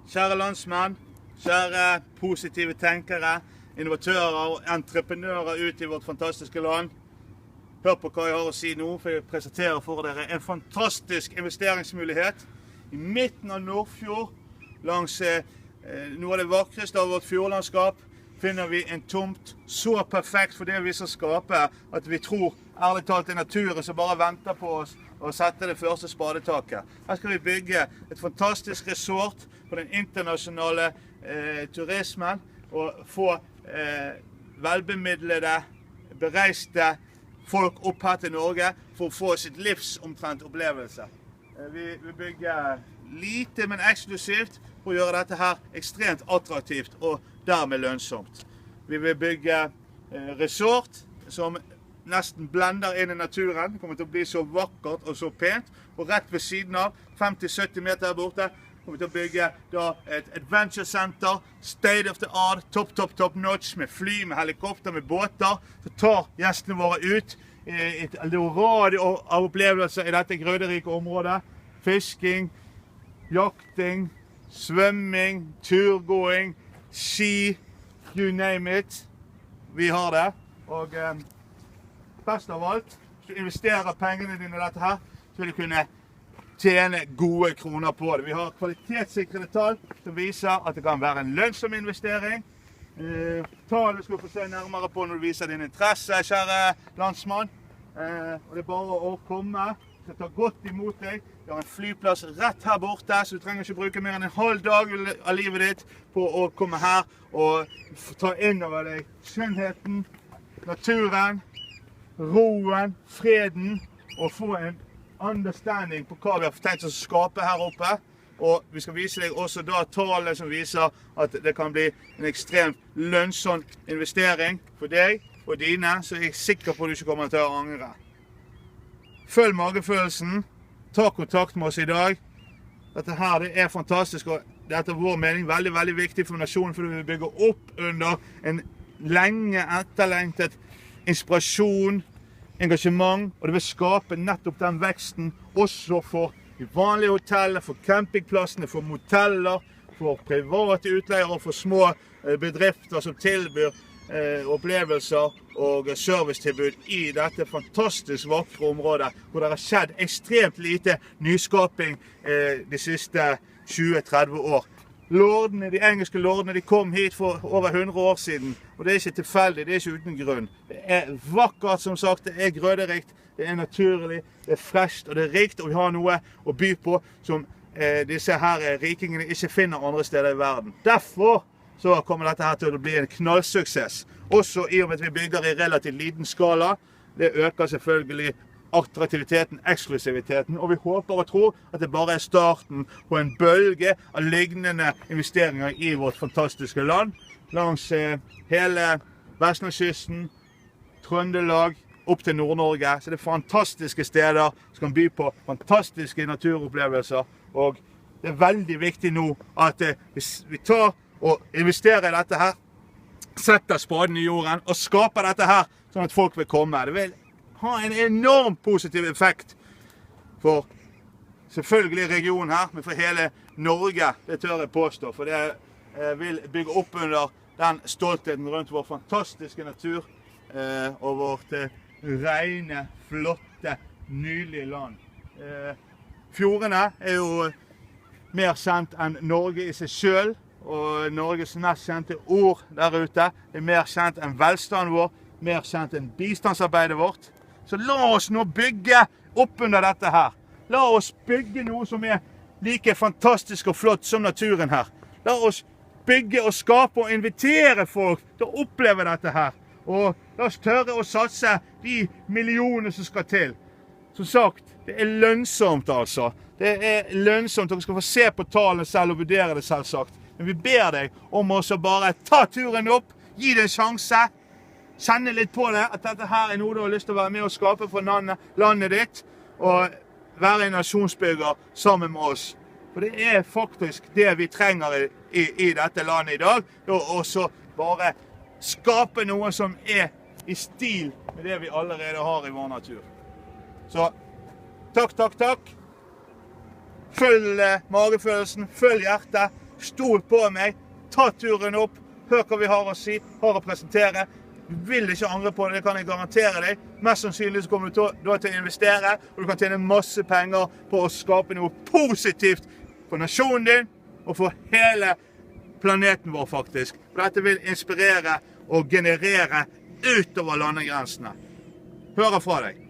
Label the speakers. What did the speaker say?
Speaker 1: Kjære landsmenn, kjære positive tenkere, innovatører og entreprenører ut i vårt fantastiske land. Hør på hva jeg har å si nå, for jeg presenterer for dere en fantastisk investeringsmulighet i midten av Nordfjord, langs noe av det vakreste av vårt fjordlandskap, finner vi en tomt så perfekt for det vi skal skape, at vi tror ærlig talt i naturen som bare venter på oss og sette det første spadetaket. Her skal vi bygge et fantastisk resort for den internasjonale turismen og få velbemidlede, bereiste folk opp her til Norge for å få sitt livs omtrent opplevelse. Vi bygger lite, men eksklusivt for å gjøre dette her ekstremt attraktivt og dermed lønnsomt. Vi vil bygge resort som nesten blender inn i naturen. Det kommer til å bli så vakkert og så pent. Og rett ved siden av, 50-70 meter her borte, kommer vi til å bygge da et adventure center, state of the art, top notch, med fly, med helikopter, med båter. Så tar gjestene våre ut i et eldorado av opplevelser i dette grøderike området. Fisking, jakting, svømming, turgåing, ski, you name it. Vi har det. Og best av alt, hvis du investerer pengene dine i dette her, så vil du kunne tjene gode kroner på det. Vi har kvalitetssikrede tall som viser at det kan være en lønnsom investering. Tallet skal du få se nærmere på når du viser din interesse, kjære landsmann. Og det er bare å komme. Vi skal ta godt imot deg. Vi har en flyplass rett her borte, så du trenger ikke bruke mer enn en halv dag av livet ditt på å komme her og ta inn over deg skjønnheten, naturen, roen, freden, og få en understanding på hva vi har tenkt å skape her oppe. Og vi skal vise deg også da tallet som viser at det kan bli en ekstremt lønnsom investering for deg og dine, så jeg er sikker på at du ikke kommer til å angre. Følg magefølelsen, ta kontakt med oss i dag. Dette her det er fantastisk, og det er etter vår mening veldig, veldig viktig for nasjonen, for vi vil bygge opp under en lenge etterlengtet inspirasjon, engasjement, og det vil skape nettopp den veksten også for de vanlige hotellene, for campingplassene, for moteller, for private utleiere og for små bedrifter som tilbyr opplevelser og servicetilbud i dette fantastisk vakre området, hvor det har skjedd ekstremt lite nyskaping de siste 20-30 år. Lordene, de engelske lordene, de kom hit for over 100 år siden, og det er ikke tilfeldig, det er ikke uten grunn. Det er vakkert, som sagt, det er grøderikt, det er naturlig, det er fresht og det er rikt, og vi har noe å by på som disse her rikingene ikke finner andre steder i verden. Derfor så kommer dette her til å bli en knallsuksess, også i og med at vi bygger i relativt liten skala. Det øker selvfølgelig attraktiviteten, eksklusiviteten, og vi håper og tror at det bare er starten på en bølge av lignende investeringer i vårt fantastiske land, langs hele Vestlandskysten, Trøndelag, opp til Nord-Norge. Så det er fantastiske steder som kan by på fantastiske naturopplevelser, og det er veldig viktig nå at vi tar og investerer i dette her, setter spaden i jorden og skaper dette her, sånn at folk vil komme. Det vil ha en enorm positiv effekt for selvfølgelig regionen her, men for hele Norge, det tør jeg påstå, for det vil bygge opp under den stoltheten rundt vår fantastiske natur og vårt rene, flotte, nydelige land. Fjordene er jo mer kjent enn Norge i seg selv, og Norges mest kjente ord der ute er mer kjent enn velstanden vår, mer kjent enn bistandsarbeidet vårt. Så la oss nå bygge opp under dette her. La oss bygge noe som er like fantastisk og flott som naturen her. La oss bygge og skape og invitere folk til å oppleve dette her. Og la oss tørre å satse de millionene som skal til. Som sagt, det er lønnsomt altså. Det er lønnsomt, dere skal få se på tallene selv og vurdere det selvsagt. Men vi ber deg om å bare ta turen opp, gi det en sjanse, kjenne litt på det, at dette her er noe du har lyst til å være med og skape for landet ditt, og være en nasjonsbygger sammen med oss. For det er faktisk det vi trenger i dette landet i dag, og også bare skape noe som er i stil med det vi allerede har i vår natur. Så takk. Følg magefølelsen, følg hjertet, Stol på meg, ta turen opp, hør hva vi har å si, har å presentere. Du vil ikke angre på det, det kan jeg garantere deg. Mest sannsynlig så kommer du da til å investere, og du kan tjene masse penger på å skape noe positivt for nasjonen din, og for hele planeten vår faktisk. For dette vil inspirere og generere utover landegrensene. Hører fra deg.